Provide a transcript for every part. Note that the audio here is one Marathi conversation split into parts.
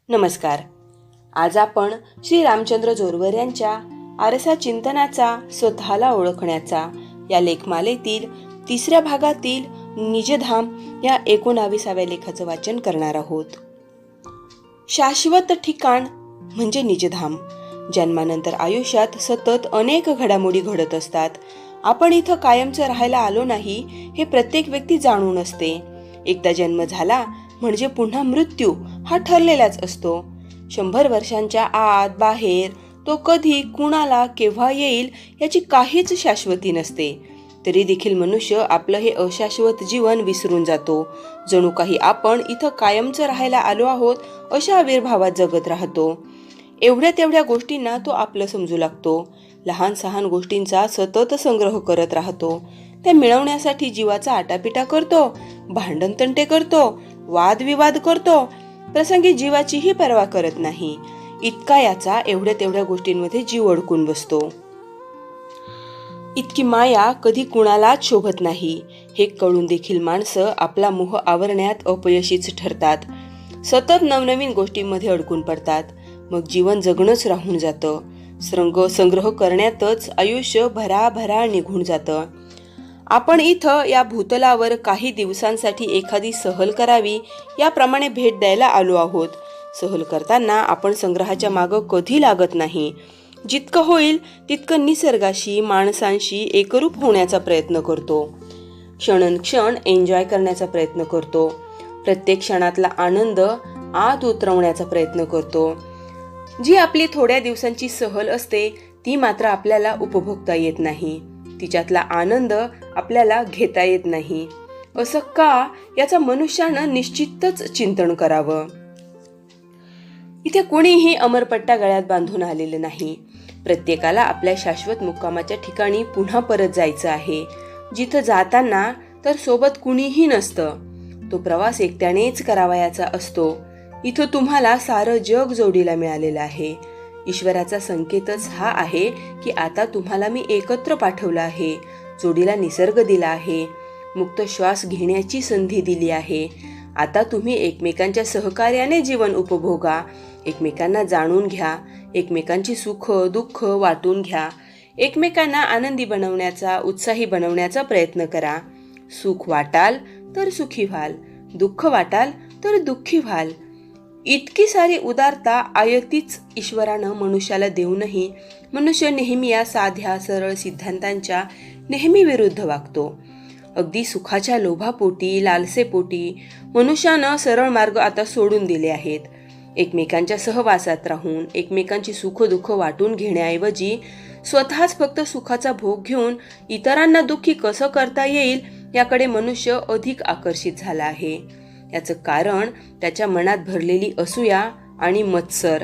नमस्कार. आज आपण श्री रामचंद्र जोरवर यांच्या आरसा चिंतनाचा स्वतःला ओळखण्याचा या लेखमालेतील 3ऱ्या भागातील निजधाम या 19व्या लेखाचं वाचन करणार आहोत. शाश्वत ठिकाण म्हणजे निजधाम. जन्मानंतर आयुष्यात सतत अनेक घडामोडी घडत असतात. आपण इथं कायमचं राहायला आलो नाही हे प्रत्येक व्यक्ती जाणून असते. एकदा जन्म झाला म्हणजे पुन्हा मृत्यू हा ठरलेलाच असतो. 100 वर्षांच्या आत बाहेर तो कधी कुणाला केव्हा येईल याची काहीच शाश्वती नसते. तरी देखील मनुष्य आपलं हे अशाश्वत जीवन विसरून जातो. जणू काही आपण इथं कायमचं राहायला आलो आहोत अशा आविर्भावात जगत राहतो. एवढ्या तेवढ्या गोष्टींना तो आपलं समजू लागतो. लहान सहान गोष्टींचा सतत संग्रह करत राहतो. त्या मिळवण्यासाठी जीवाचा आटापिटा करतो, भांडणतंटे करतो, वादविवाद करतो, प्रसंगी जीवाचीही पर्वा करत नाही. इतका याचा एवढ्या तेवढ्या गोष्टींमध्ये जीव अडकून बसतो. इतकी माया कधी कुणालाच शोभत नाही हे कळून देखील माणसं आपला मोह आवरण्यात अपयशीच ठरतात. सतत नवनवीन गोष्टींमध्ये अडकून पडतात. मग जीवन जगणंच राहून जातं. संग्रह करण्यातच आयुष्य भराभरा निघून जातं. आपण इथं या भूतलावर काही दिवसांसाठी एखादी सहल करावी याप्रमाणे भेट द्यायला आलो आहोत. सहल करताना आपण संग्रहाच्या मागं कधी लागत नाही. जितकं होईल तितकं निसर्गाशी माणसांशी एकरूप होण्याचा प्रयत्न करतो. क्षणोक्षण एन्जॉय करण्याचा प्रयत्न करतो. प्रत्येक क्षणातला आनंद आत उतरवण्याचा प्रयत्न करतो. जी आपली थोड्या दिवसांची सहल असते ती मात्र आपल्याला उपभोगता येत नाही. तिच्यातला आनंद आपल्याला घेता येत नाही. असं का याचा मनुष्यानं निश्चितच चिंतन करावं. इथे कोणीही अमरपट्टा गळ्यात बांधून आलेलं नाही. प्रत्येकाला आपल्या शाश्वत मुक्कामाच्या ठिकाणी पुन्हा परत जायचं आहे. जिथं जाताना तर सोबत कुणीही नसतं. तो प्रवास एकट्यानेच करावयाचा असतो. इथं तुम्हाला सारं जग जोडीला मिळालेलं आहे. ईश्वराचा संकेतच हा आहे की आता तुम्हाला मी एकत्र पाठवलं आहे. जोडीला निसर्ग दिला आहे. मुक्त श्वास घेण्याची संधी दिली आहे. आता तुम्ही एकमेकांच्या सहकार्याने जीवन उपभोगा. एकमेकांना जाणून घ्या. एकमेकांची सुख दुःख वाटून घ्या. एकमेकांना आनंदी बनवण्याचा उत्साही बनवण्याचा प्रयत्न करा. सुख वाटाल तर सुखी व्हाल. दुःख वाटाल तर दुःखी व्हाल. इतकी सारी उदारता आयतीच ईश्वरानं मनुष्याला देऊनही मनुष्य नेहमी या साध्या सरळ सिद्धांतांच्या नेहमी विरुद्ध वागतो. अगदी सुखाच्या लोभापोटी लालसेपोटी मनुष्यानं सरळ मार्ग आता सोडून दिले आहेत. एकमेकांच्या सहवासात राहून एकमेकांची सुख दुःख वाटून घेण्याऐवजी स्वतःच फक्त सुखाचा भोग घेऊन इतरांना दुःखी कसं करता येईल याकडे मनुष्य अधिक आकर्षित झाला आहे. याचं कारण त्याच्या मनात भरलेली असूया आणि मत्सर.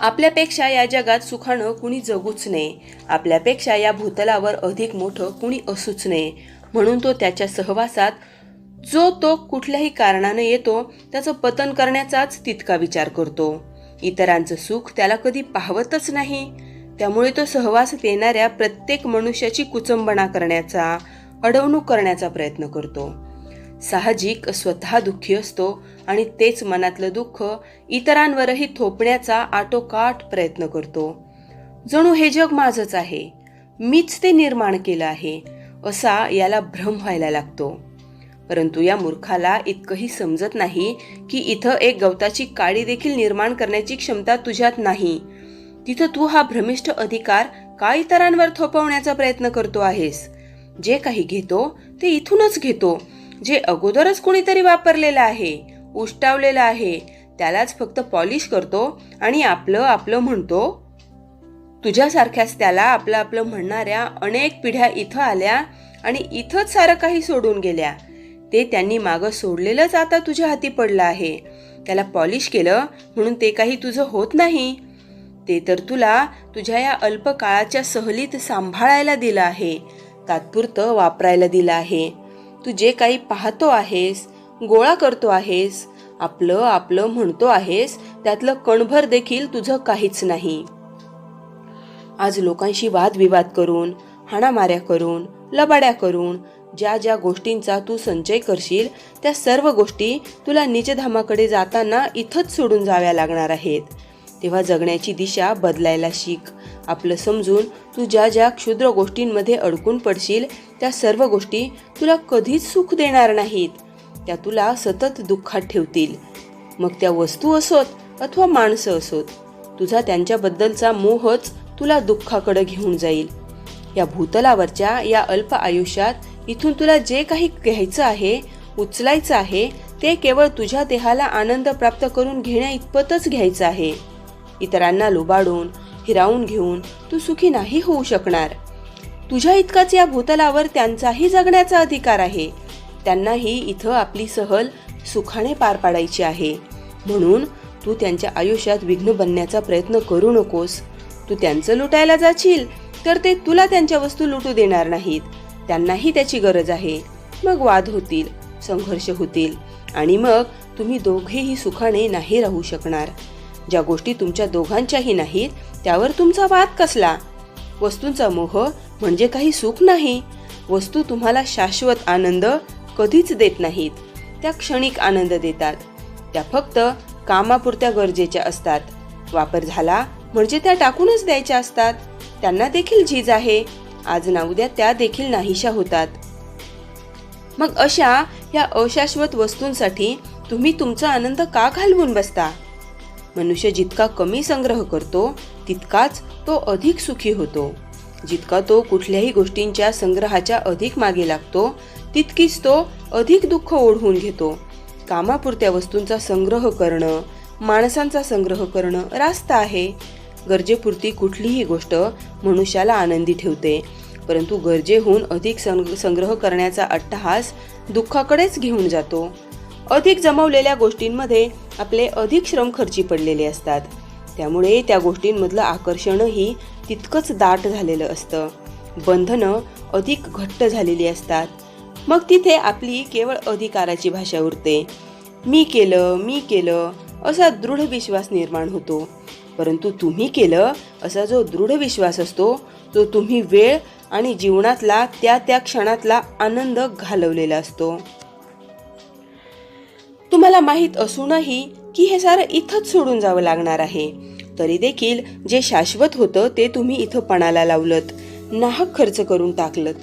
आपल्यापेक्षा या जगात सुखानं कुणी जगूच नये. आपल्यापेक्षा या भूतलावर अधिक मोठं कुणी असूच नये. म्हणून तो त्याच्या सहवासात जो तो कुठल्याही कारणानं येतो त्याचं पतन करण्याचाच तितका विचार करतो. इतरांचं सुख त्याला कधी पाहवतच नाही. त्यामुळे तो सहवासात येणाऱ्या प्रत्येक मनुष्याची कुचंबणा करण्याचा अडवणूक करण्याचा प्रयत्न करतो. साहजिक स्वतः दुःखी असतो आणि तेच मनातलं दुःख इतरांवरही थोपण्याचा आटोकाट प्रयत्न करतो. जणू हे जग माझंच आहे, मीच ते निर्माण केलं आहे असा याला भ्रम व्हायला लागतो. परंतु या मूर्खाला इतकंही समजत नाही की इथं एक गवताची काडी देखील निर्माण करण्याची क्षमता तुझ्यात नाही. तिथं तू हा भ्रमिष्ठ अधिकार का इतरांवर थोपवण्याचा प्रयत्न करतो आहेस. जे काही घेतो ते इथूनच घेतो. जे अगोदरच कोणीतरी वापरलेलं आहे, उष्टावलेलं आहे, त्यालाच फक्त पॉलिश करतो आणि आपलं आपलं म्हणतो. तुझ्यासारख्याच त्याला आपलं आपलं म्हणणाऱ्या अनेक पिढ्या इथं आल्या आणि इथंच सारं काही सोडून गेल्या. ते त्यांनी मागं सोडलेलंच आता तुझ्या हाती पडलं आहे. त्याला पॉलिश केलं म्हणून ते काही तुझं होत नाही. ते तर तुला तुझ्या या अल्प काळाच्या सहलीत सांभाळायला दिलं आहे, तात्पुरतं वापरायला दिलं आहे. तू जे काही पाहतो आहेस, गोळा करतो आहेस, आपलं आपलं म्हणतो आहेस, त्यातलं कणभर देखील तुझं काहीच नाही. आज लोकांशी वादविवाद करून, हाणामाऱ्या करून, लबाड्या करून, ज्या ज्या गोष्टींचा तू संचय करशील त्या सर्व गोष्टी तुला निजधामाकडे जाताना इथंच सोडून जाव्या लागणार आहेत. तेव्हा जगण्याची दिशा बदलायला शिक. आपलं समजून तू ज्या ज्या क्षुद्र गोष्टींमध्ये अडकून पडशील त्या सर्व गोष्टी तुला कधीच सुख देणार नाहीत. त्या तुला सतत दुःखात ठेवतील. मग त्या वस्तू असोत अथवा माणसं असोत, तुझा त्यांच्याबद्दलचा मोहच तुला दुःखाकडे घेऊन जाईल. या भूतलावरच्या या अल्प आयुष्यात इथून तुला जे काही घ्यायचं आहे, उचलायचं आहे, ते केवळ तुझ्या देहाला आनंद प्राप्त करून घेण्या इतपतच घ्यायचं आहे. इतरांना लुबाडून हिरावून घेऊन तू सुखी नाही होऊ शकणार. तुझ्या इतकाच या भूतलावर त्यांचाही जगण्याचा अधिकार आहे. त्यांनाही इथं आपली सहल सुखाने पार पाडायची आहे. म्हणून तू त्यांच्या आयुष्यात विघ्न बनण्याचा प्रयत्न करू नकोस. तू त्यांचं लुटायला जाशील तर ते तुला त्यांच्या वस्तू लुटू देणार नाहीत. त्यांनाही त्याची गरज आहे. मग वाद होतील, संघर्ष होतील आणि मग तुम्ही दोघेही सुखाने नाही राहू शकणार. ज्या गोष्टी तुमच्या दोघांच्याही नाहीत त्यावर तुमचा वाद कसला? वस्तूंचा मोह म्हणजे काही सुख नाही. वस्तू तुम्हाला शाश्वत आनंद कधीच देत नाहीत. त्या क्षणिक आनंद देतात. त्या फक्त कामापुरत्या गरजेच्या असतात. वापर झाला म्हणजे त्या टाकूनच द्यायच्या असतात. त्यांना देखील झीज आहे. आज ना उद्या त्या देखील नाहीशा होतात. मग अशा या अशाश्वत वस्तूंसाठी तुम्ही तुमचा आनंद का घालवून बसता? मनुष्य जितका कमी संग्रह करतो तितकाच तो अधिक सुखी होतो. जितका तो कुठल्याही गोष्टींच्या संग्रहाच्या अधिक मागे लागतो तितकीच तो अधिक दुःख ओढवून घेतो. कामापुरत्या वस्तूंचा संग्रह करणं, माणसांचा संग्रह करणं रास्त आहे. गरजेपुरती कुठलीही गोष्ट मनुष्याला आनंदी ठेवते, परंतु गरजेहून अधिक संग्रह करण्याचा अट्टहास दुःखाकडेच घेऊन जातो. अधिक जमवलेल्या गोष्टींमध्ये आपले अधिक श्रम खर्ची पडलेले असतात. त्यामुळे त्या गोष्टींमधलं आकर्षणही तितकंच दाट झालेलं असतं. बंधनं अधिक घट्ट झालेली असतात. मग तिथे आपली केवळ अधिकाराची भाषा उरते. मी केलं असा दृढ विश्वास निर्माण होतो. परंतु तुम्ही केलं असा जो दृढ विश्वास असतो तो तुम्ही वेळ आणि जीवनातला त्या क्षणातला आनंद घालवलेला असतो. तुम्हाला माहित असूनही की हे सारं इथंच सोडून जावं लागणार आहे, तरी देखील जे शाश्वत होतं ते तुम्ही इथं पणाला लावलत, नाहक खर्च करून टाकलत.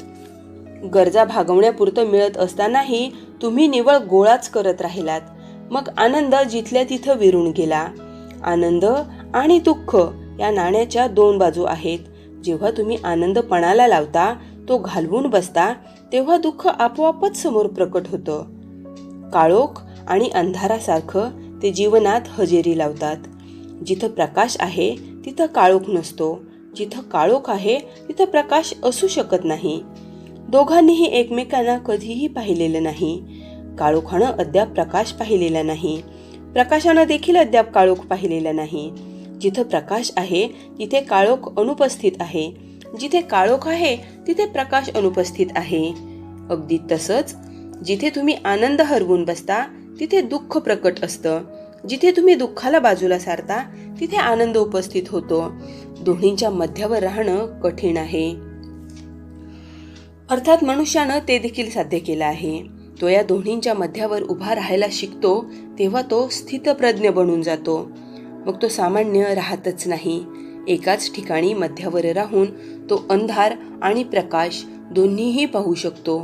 गरजा भागवण्यापुरतं मिळत असतानाही तुम्ही निव्वळ गोळाच करत राहिलात. मग आनंद जिथल्या तिथं विरून गेला. आनंद आणि दुःख या नाण्याच्या दोन बाजू आहेत. जेव्हा तुम्ही आनंद पणाला लावता, तो घालवून बसता, तेव्हा दुःख आपोआपच समोर प्रकट होतं. काळोख आणि अंधारासारखं ते जीवनात हजेरी लावतात. जिथं प्रकाश आहे तिथं काळोख नसतो. जिथं काळोख आहे तिथं प्रकाश असू शकत नाही. दोघांनीही एकमेकांना कधीही पाहिलेलं नाही. काळोखानं अद्याप प्रकाश पाहिलेला नाही. प्रकाशानं देखील अद्याप काळोख पाहिलेला नाही. जिथं प्रकाश आहे तिथे काळोख अनुपस्थित आहे. जिथे काळोख आहे तिथे प्रकाश अनुपस्थित आहे. अगदी तसंच जिथे तुम्ही आनंद हरवून बसता तिथे दुःख प्रकट असतं. जिथे तुम्ही दुःखाला बाजूला सारता तिथे आनंद उपस्थित होतो. दोन्हींच्या मध्यावर राहणं कठीण आहे. अर्थात मनुष्यानं ते देखील साध्य केलं आहे. तो या दोन्हींच्या मध्यावर उभा राहायला शिकतो तेव्हा तो स्थितप्रज्ञ बनून जातो. मग तो सामान्य राहतच नाही. एकाच ठिकाणी मध्यावर राहून तो अंधार आणि प्रकाश दोन्हीही पाहू शकतो.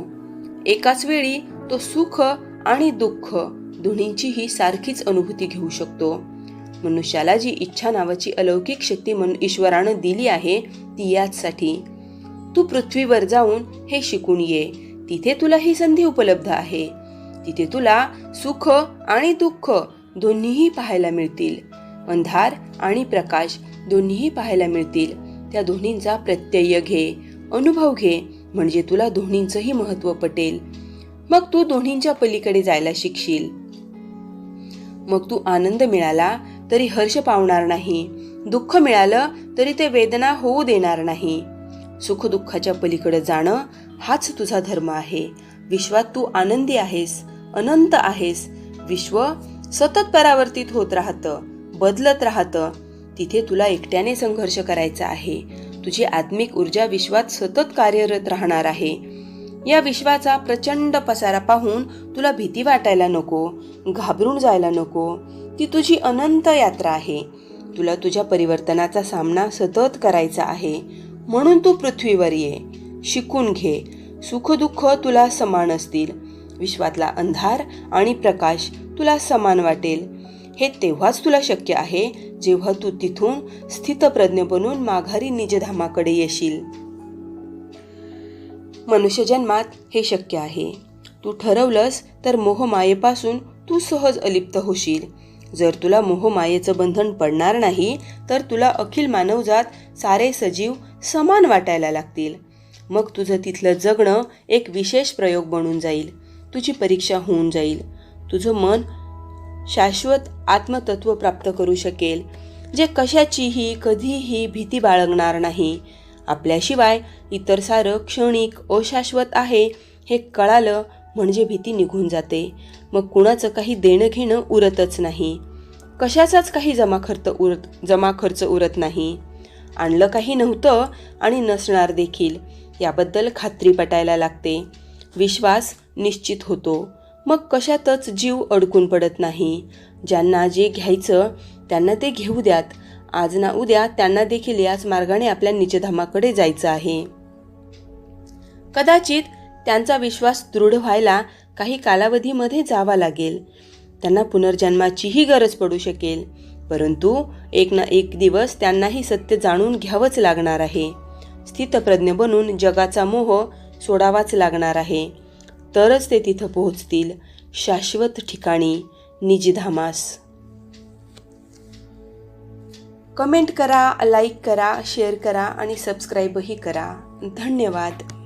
एकाच वेळी तो सुख आणि दुःख दोन्हींचीही सारखीच अनुभूती घेऊ शकतो. मनुष्याला जी इच्छा नावाची अलौकिक शक्ती ईश्वरानं दिली आहे ती याचसाठी. तू पृथ्वीवर जाऊन हे शिकून ये. तिथे तुला ही संधी उपलब्ध आहे. तिथे तुला सुख आणि दुःख दोन्हीही पाहायला मिळतील. अंधार आणि प्रकाश दोन्हीही पाहायला मिळतील. त्या दोन्हींचा प्रत्यय घे, अनुभव घे, म्हणजे तुला दोन्हींचंही महत्त्व पटेल. मग तू दोन्हींच्या पलीकडे जायला शिकशील. मग तू आनंद मिळाला तरी हर्ष पावणार नाही. दुःख मिळालं तरी ते वेदना होऊ देणार नाही. सुख दुःखाच्या पलीकडे जाणं हाच तुझा धर्म आहे. विश्वात तू आनंदी आहेस, अनंत आहेस. विश्व सतत परावर्तित होत राहतं, बदलत राहतं. तिथे तुला एकट्याने संघर्ष करायचा आहे. तुझी आत्मिक ऊर्जा विश्वात सतत कार्यरत राहणार आहे. या विश्वाचा प्रचंड पसारा पाहून तुला भीती वाटायला नको, घाबरून जायला नको. ती तुझी अनंत यात्रा आहे. तुला तुझ्या परिवर्तनाचा सामना सतत करायचा आहे. म्हणून तू पृथ्वीवर ये. शिकून घे. सुखदुःख तुला समान असतील. विश्वातला अंधार आणि प्रकाश तुला समान वाटेल. हे तेव्हाच तुला शक्य आहे जेव्हा तू तिथून स्थितप्रज्ञ बनून माघारी निजधामाकडे येशील. मनुष्यजन्मात हे शक्य आहे. तू ठरवलंस तर मोहमायेपासून तू सहज अलिप्त होशील. जर तुला मोहमायेचं बंधन पडणार नाही तर तुला अखिल मानवजात सारे सजीव समान वाटायला लागतील. मग तुझं तिथलं जगणं एक विशेष प्रयोग बनून जाईल. तुझी परीक्षा होऊन जाईल. तुझं मन शाश्वत आत्मतत्व प्राप्त करू शकेल, जे कशाचीही कधीही भीती बाळगणार नाही. आपल्याशिवाय इतर सारं क्षणिक अशाश्वत आहे हे कळालं म्हणजे भीती निघून जाते. मग कुणाचं काही देणं घेणं उरतच नाही. कशाचाच काही जमा खर्च उरत नाही. आणलं काही नव्हतं आणि नसणार देखील याबद्दल खात्री पटायला लागते. विश्वास निश्चित होतो. मग कशातच जीव अडकून पडत नाही. ज्यांना जे घ्यायचं त्यांना ते घेऊ द्यात. आज ना उद्या त्यांना देखील याच मार्गाने आपल्या निजधामाकडे जायचं आहे. कदाचित त्यांचा विश्वास दृढ व्हायला काही कालावधीमध्ये जावा लागेल. त्यांना पुनर्जन्माचीही गरज पडू शकेल. परंतु एक ना एक दिवस त्यांनाही सत्य जाणून घ्यावंच लागणार आहे. स्थितप्रज्ञ बनून जगाचा मोह सोडावाच लागणार आहे. तरच ते तिथं पोहोचतील, शाश्वत ठिकाणी, निजधामास. कमेंट करा, लाईक करा, शेअर करा आणि सबस्क्राईबही करा. धन्यवाद.